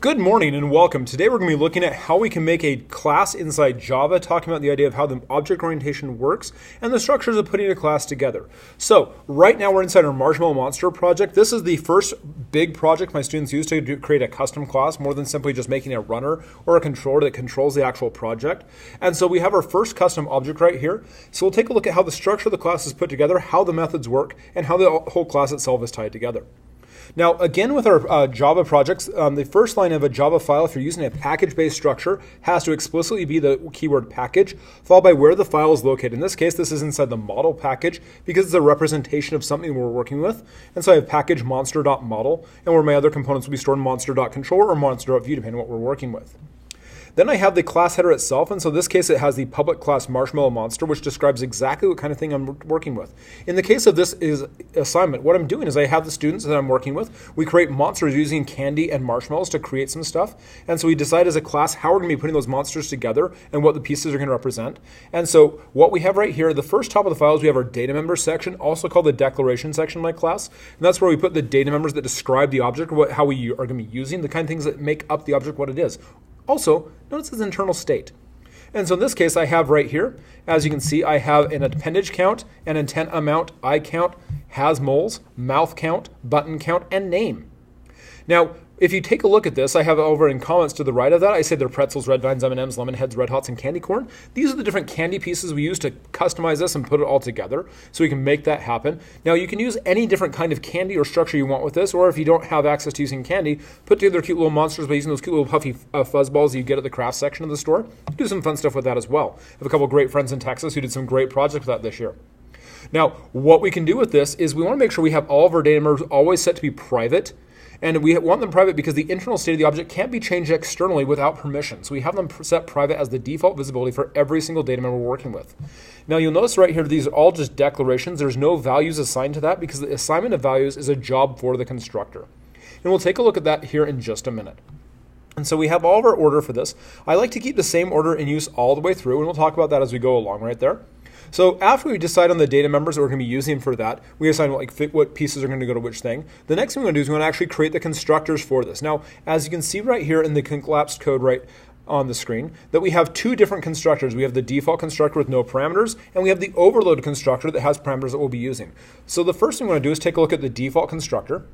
Good morning and welcome. Today we're going to be looking at how we can make a class inside Java, talking about the idea of how the object orientation works and the structures of putting a class together. So right now we're inside our MarshmallowMonster project. This is the first big project my students use to create a custom class, more than simply just making a runner or a controller that controls the actual project. And so we have our first custom object right here. So we'll take a look at how the structure of the class is put together, how the methods work, and how the whole class itself is tied together. Now, again, with our Java projects, the first line of a Java file, if you're using a package-based structure, has to explicitly be the keyword package, followed by where the file is located. In this case, this is inside the model package because it's a representation of something we're working with. And so I have package monster.model, and where my other components will be stored in monster.controller or monster.view, depending on what we're working with. Then I have the class header itself, and so in this case it has the public class MarshmallowMonster, which describes exactly what kind of thing I'm working with. In the case of this assignment, what I'm doing is I have the students that I'm working with. We create monsters using candy and marshmallows to create some stuff, and so we decide as a class how we're going to be putting those monsters together and what the pieces are going to represent. And so what we have right here, the first top of the file is we have our data members section, also called the declaration section of my class, and that's where we put the data members that describe the object, how we are going to be using, the kind of things that make up the object what it is. Also, notice its internal state. And so in this case, I have right here, as you can see, I have an appendage count, an intent amount, eye count, has moles, mouth count, button count, and name. Now, if you take a look at this, I have over in comments to the right of that, I say they're pretzels, red vines, M&Ms, lemon heads, red hots, and candy corn. These are the different candy pieces we use to customize this and put it all together so we can make that happen. Now, you can use any different kind of candy or structure you want with this, or if you don't have access to using candy, put together cute little monsters by using those cute little puffy fuzz balls you get at the craft section of the store. Do some fun stuff with that as well. I have a couple great friends in Texas who did some great projects with that this year. Now, what we can do with this is we want to make sure we have all of our data members always set to be private. And we want them private because the internal state of the object can't be changed externally without permission. So we have them set private as the default visibility for every single data member we're working with. Now you'll notice right here, these are all just declarations. There's no values assigned to that because the assignment of values is a job for the constructor. And we'll take a look at that here in just a minute. And so we have all of our order for this. I like to keep the same order in use all the way through, and we'll talk about that as we go along right there. So after we decide on the data members that we're going to be using for that, we assign what pieces are going to go to which thing. The next thing we're going to do is we're going to actually create the constructors for this. Now, as you can see right here in the collapsed code right on the screen, that we have two different constructors. We have the default constructor with no parameters, and we have the overload constructor that has parameters that we'll be using. So the first thing we're going to do is take a look at the default constructor.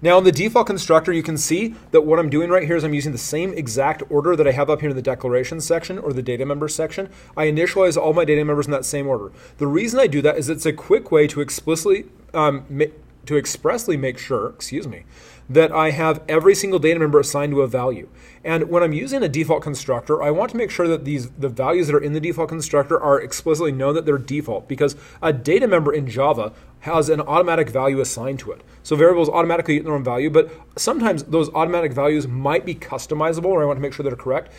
Now in the default constructor, you can see that what I'm doing right here is I'm using the same exact order that I have up here in the declaration section or the data members section. I initialize all my data members in that same order. The reason I do that is it's a quick way to expressly make sure, that I have every single data member assigned to a value. And when I'm using a default constructor, I want to make sure that the values that are in the default constructor are explicitly known that they're default, because a data member in Java has an automatic value assigned to it. So variables automatically get their own value, but sometimes those automatic values might be customizable, or I want to make sure they're correct.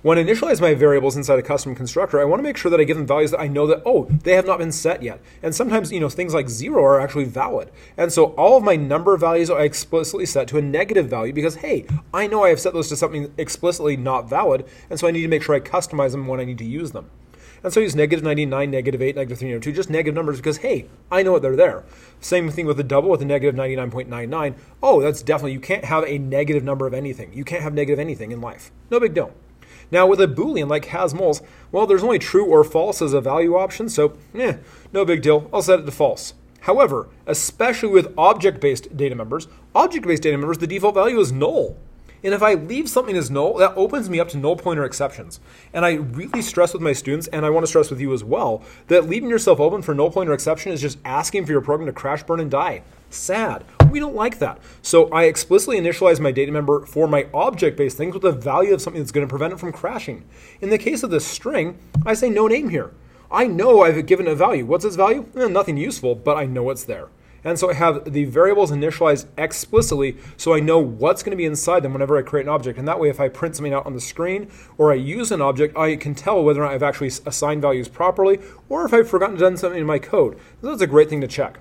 When I initialize my variables inside a custom constructor, I want to make sure that I give them values that I know that, oh, they have not been set yet. And sometimes, things like 0 are actually valid. And so all of my number values I explicitly set to a negative value because, hey, I know I have set those to something explicitly not valid, and so I need to make sure I customize them when I need to use them. And so I use negative 99, negative 8, negative 302, just negative numbers because, hey, I know what they're there. Same thing with the double with the negative 99.99. Oh, that's definitely, you can't have a negative number of anything. You can't have negative anything in life. No big deal. Now with a Boolean like has moles, well, there's only true or false as a value option, so no big deal. I'll set it to false. However, especially with object-based data members, the default value is null. And if I leave something as null, that opens me up to null pointer exceptions. And I really stress with my students, and I want to stress with you as well, that leaving yourself open for null pointer exception is just asking for your program to crash, burn, and die. Sad. We don't like that. So I explicitly initialize my data member for my object-based things with a value of something that's going to prevent it from crashing. In the case of this string, I say no name here. I know I've given a value. What's its value? Nothing useful, but I know it's there. And so I have the variables initialized explicitly so I know what's going to be inside them whenever I create an object. And that way, if I print something out on the screen or I use an object, I can tell whether or not I've actually assigned values properly or if I've forgotten to do something in my code. So that's a great thing to check.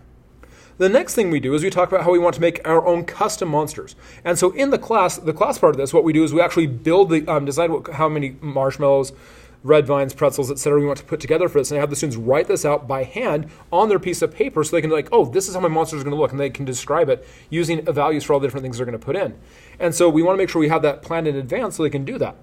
The next thing we do is we talk about how we want to make our own custom monsters. And so in the class part of this, what we do is we actually build decide how many marshmallows red vines, pretzels, etc. we want to put together for this. And I have the students write this out by hand on their piece of paper so they can be like, oh, this is how my monster is going to look. And they can describe it using values for all the different things they're going to put in. And so we want to make sure we have that planned in advance so they can do that.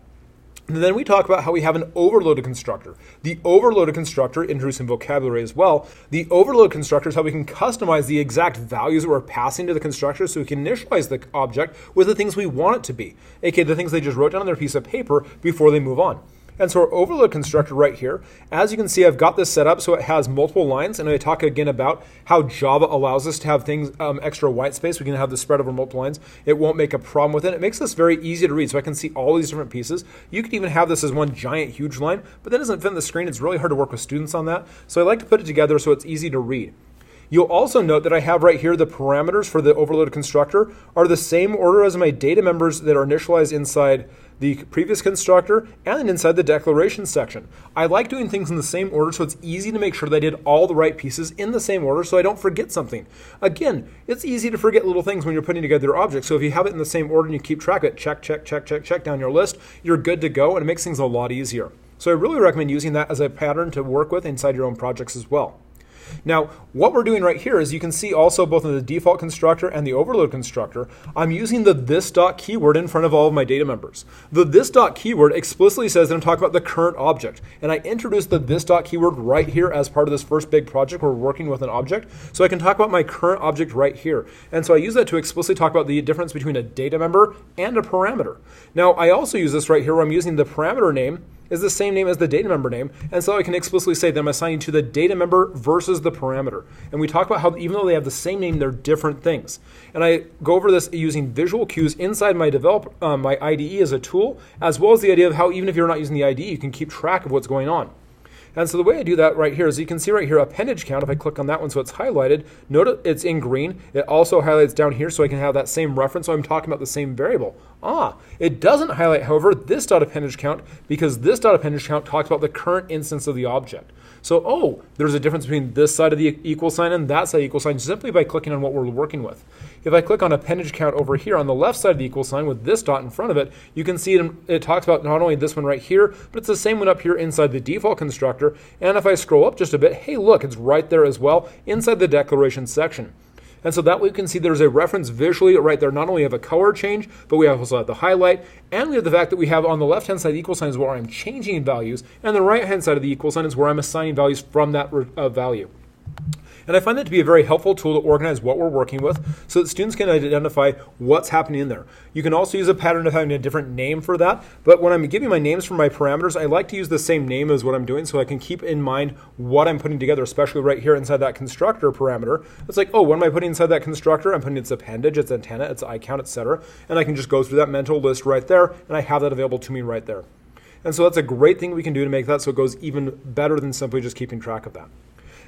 And then we talk about how we have an overloaded constructor. The overloaded constructor, introducing vocabulary as well. The overload constructor is how we can customize the exact values that we're passing to the constructor so we can initialize the object with the things we want it to be, aka the things they just wrote down on their piece of paper before they move on. And so our overload constructor right here, as you can see, I've got this set up so it has multiple lines, and I talk again about how Java allows us to have things, extra white space. We can have this spread over multiple lines. It won't make a problem with it. It makes this very easy to read, so I can see all these different pieces. You could even have this as one giant, huge line, but that doesn't fit in the screen. It's really hard to work with students on that. So I like to put it together so it's easy to read. You'll also note that I have right here the parameters for the overloaded constructor are the same order as my data members that are initialized inside the previous constructor and inside the declaration section. I like doing things in the same order so it's easy to make sure that I did all the right pieces in the same order so I don't forget something. Again, it's easy to forget little things when you're putting together your object. So if you have it in the same order and you keep track of it, check, check, check, check, check down your list, you're good to go, and it makes things a lot easier. So I really recommend using that as a pattern to work with inside your own projects as well. Now, what we're doing right here is you can see also both in the default constructor and the overload constructor, I'm using the this dot keyword in front of all of my data members. The this dot keyword explicitly says that I'm talking about the current object. And I introduced the this dot keyword right here as part of this first big project where we're working with an object. So I can talk about my current object right here. And so I use that to explicitly talk about the difference between a data member and a parameter. Now, I also use this right here where I'm using the parameter name is the same name as the data member name, and so I can explicitly say that I'm assigning to the data member versus the parameter. And we talk about how even though they have the same name, they're different things. And I go over this using visual cues inside my my IDE as a tool, as well as the idea of how even if you're not using the IDE, you can keep track of what's going on. And so the way I do that right here is you can see right here appendage count. If I click on that one so it's highlighted, note it's in green. It also highlights down here so I can have that same reference so I'm talking about the same variable. It doesn't highlight, however, this dot appendage count because this dot appendage count talks about the current instance of the object. So, there's a difference between this side of the equal sign and that side of the equal sign simply by clicking on what we're working with. If I click on appendage count over here on the left side of the equal sign with this dot in front of it, you can see it talks about not only this one right here, but it's the same one up here inside the default constructor. And if I scroll up just a bit, hey, look, it's right there as well inside the declaration section. And so that way you can see there's a reference visually right there. Not only have a color change, but we also have the highlight, and we have the fact that we have on the left-hand side of the equal sign is where I'm changing values, and the right-hand side of the equal sign is where I'm assigning values from that value. And I find that to be a very helpful tool to organize what we're working with so that students can identify what's happening in there. You can also use a pattern of having a different name for that, but when I'm giving my names for my parameters, I like to use the same name as what I'm doing so I can keep in mind what I'm putting together, especially right here inside that constructor parameter. It's like, what am I putting inside that constructor? I'm putting its appendage, its antenna, its icount, etc. And I can just go through that mental list right there, and I have that available to me right there. And so that's a great thing we can do to make that so it goes even better than simply just keeping track of that.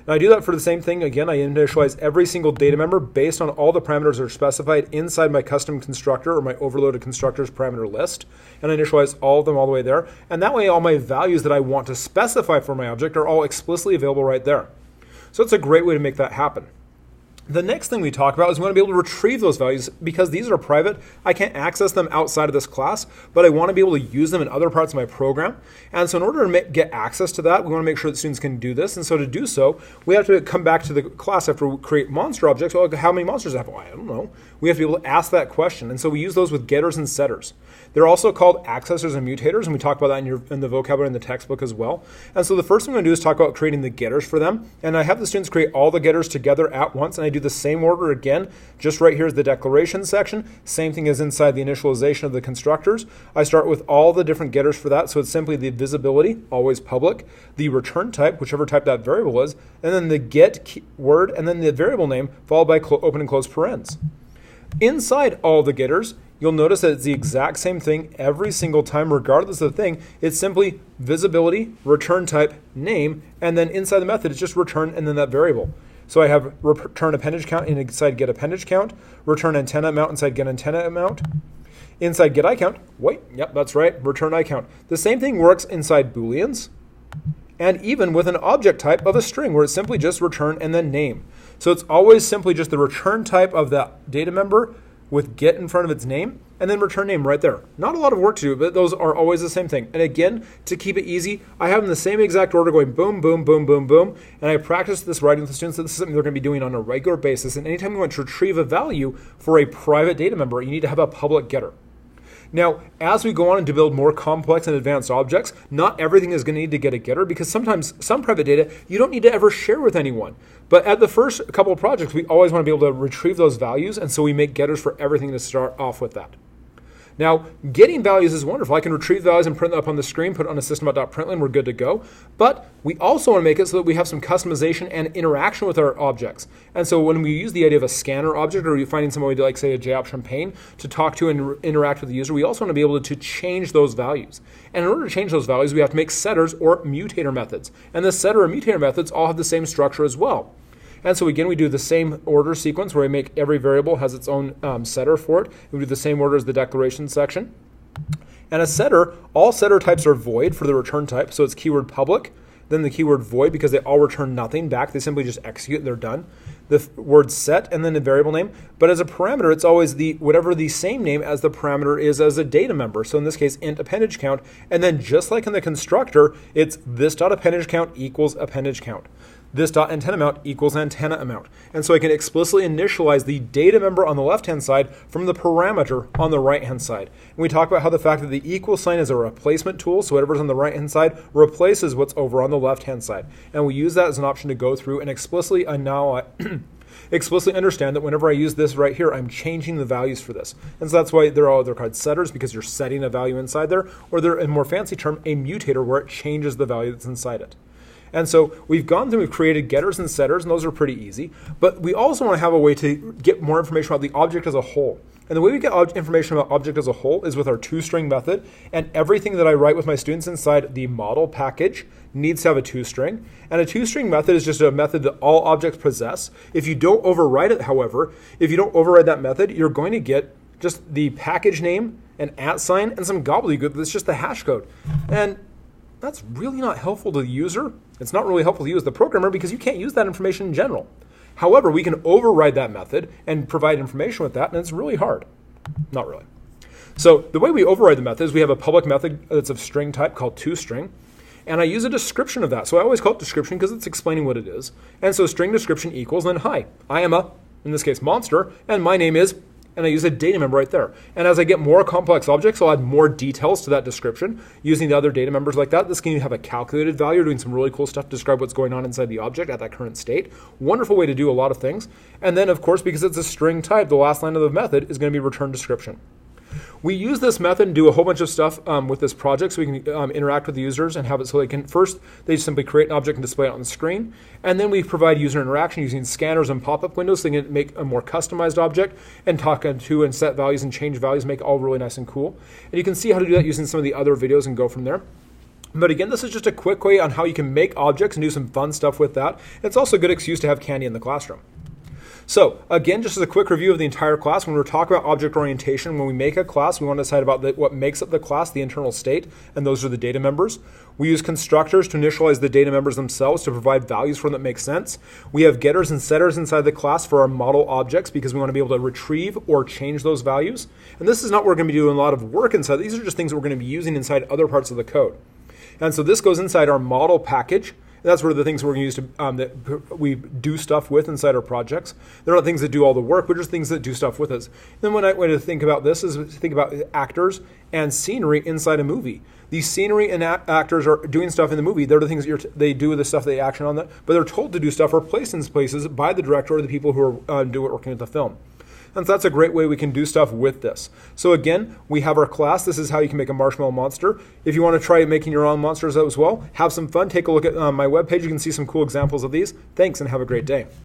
Now I do that for the same thing. Again, I initialize every single data member based on all the parameters that are specified inside my custom constructor or my overloaded constructors parameter list. And I initialize all of them all the way there. And that way all my values that I want to specify for my object are all explicitly available right there. So it's a great way to make that happen. The next thing we talk about is we want to be able to retrieve those values because these are private. I can't access them outside of this class, but I want to be able to use them in other parts of my program. And so in order to get access to that, we want to make sure that students can do this. And so to do so, we have to come back to the class after we create monster objects. Well, how many monsters have I? I don't know. We have to be able to ask that question. And so we use those with getters and setters. They're also called accessors and mutators, and we talk about that in the vocabulary in the textbook as well. And so the first thing I'm going to do is talk about creating the getters for them. And I have the students create all the getters together at once, and I do the same order again. Just right here is the declaration section. Same thing as inside the initialization of the constructors. I start with all the different getters for that. So it's simply the visibility, always public, the return type, whichever type that variable is, and then the get word, and then the variable name, followed by open and close parens. Inside all the getters, you'll notice that it's the exact same thing every single time, regardless of the thing. It's simply visibility, return type, name, and then inside the method, it's just return and then that variable. So I have return appendage count inside get appendage count, return antenna amount inside get antenna amount, inside get eye count, yep, that's right, return eye count. The same thing works inside Booleans, and even with an object type of a string where it's simply just return and then name. So it's always simply just the return type of that data member with get in front of its name, and then return name right there. Not a lot of work to do, but those are always the same thing. And again, to keep it easy, I have them in the same exact order going boom, boom, boom, boom, boom. And I practice this writing with the students, so this is something they're going to be doing on a regular basis. And anytime you want to retrieve a value for a private data member, you need to have a public getter. Now, as we go on to build more complex and advanced objects, not everything is going to need to get a getter, because sometimes some private data you don't need to ever share with anyone. But at the first couple of projects, we always want to be able to retrieve those values, and so we make getters for everything to start off with that. Now, getting values is wonderful. I can retrieve values and print them up on the screen, put it on a system.println, we're good to go. But we also want to make it so that we have some customization and interaction with our objects. And so when we use the idea of a scanner object, or you're finding some way to, like, say, a JOP Champagne to talk to and interact with the user, we also want to be able to change those values. And in order to change those values, we have to make setters or mutator methods. And the setter or mutator methods all have the same structure as well. And so again, we do the same order sequence where we make every variable has its own setter for it. We do the same order as the declaration section. And a setter, all setter types are void for the return type. So it's keyword public, then the keyword void, because they all return nothing back. They simply just execute, they're done. The word set, and then the variable name. But as a parameter, it's always whatever the same name as the parameter is as a data member. So in this case, int appendage count. And then just like in the constructor, it's this.appendage count equals appendage count. This.antenna amount equals antenna amount. And so I can explicitly initialize the data member on the left-hand side from the parameter on the right-hand side. And we talk about how the fact that the equal sign is a replacement tool, so whatever's on the right-hand side replaces what's over on the left-hand side. And we use that as an option to go through and explicitly understand that whenever I use this right here, I'm changing the values for this. And so that's why they're called setters, because you're setting a value inside there, or they're, in a more fancy term, a mutator, where it changes the value that's inside it. And so we've gone through, we've created getters and setters, and those are pretty easy. But we also want to have a way to get more information about the object as a whole. And the way we get information about object as a whole is with our toString method. And everything that I write with my students inside the model package needs to have a toString. And a toString method is just a method that all objects possess. If you don't override it, however, if you don't override that method, you're going to get just the package name, an @ sign, and some gobbledygook that's just the hash code. And that's really not helpful to the user. It's not really helpful to you as the programmer, because you can't use that information in general. However, we can override that method and provide information with that, and it's really hard. Not really. So the way we override the method is we have a public method that's of string type called toString, and I use a description of that. So I always call it description because it's explaining what it is. And so string description equals, then hi, I am in this case, monster, and my name is, and I use a data member right there. And as I get more complex objects, I'll add more details to that description using the other data members like that. This can even have a calculated value, doing some really cool stuff to describe what's going on inside the object at that current state. Wonderful way to do a lot of things. And then, of course, because it's a string type, the last line of the method is going to be return description. We use this method and do a whole bunch of stuff with this project, so we can interact with the users and have it so they can, first, they simply create an object and display it on the screen. And then we provide user interaction using scanners and pop-up windows, so they can make a more customized object and talk to and set values and change values, make it all really nice and cool. And you can see how to do that using some of the other videos and go from there. But again, this is just a quick way on how you can make objects and do some fun stuff with that. It's also a good excuse to have candy in the classroom. So again, just as a quick review of the entire class, when we're talking about object orientation, when we make a class, we want to decide about what makes up the class, the internal state, and those are the data members. We use constructors to initialize the data members themselves to provide values for them that make sense. We have getters and setters inside the class for our model objects because we want to be able to retrieve or change those values. And this is not where we're going to be doing a lot of work inside. These are just things that we're going to be using inside other parts of the code. And so this goes inside our model package. And that's one of the things we're going to use to, that we do stuff with inside our projects. They're not things that do all the work, but just things that do stuff with us. And then one way to think about this is think about actors and scenery inside a movie. These scenery and actors are doing stuff in the movie. They're the things that they do the stuff, they action on that, but they're told to do stuff or placed in places by the director or the people who are working with the film. And so that's a great way we can do stuff with this. So again, we have our class. This is how you can make a marshmallow monster. If you want to try making your own monsters as well, have some fun. Take a look at my webpage. You can see some cool examples of these. Thanks and have a great day.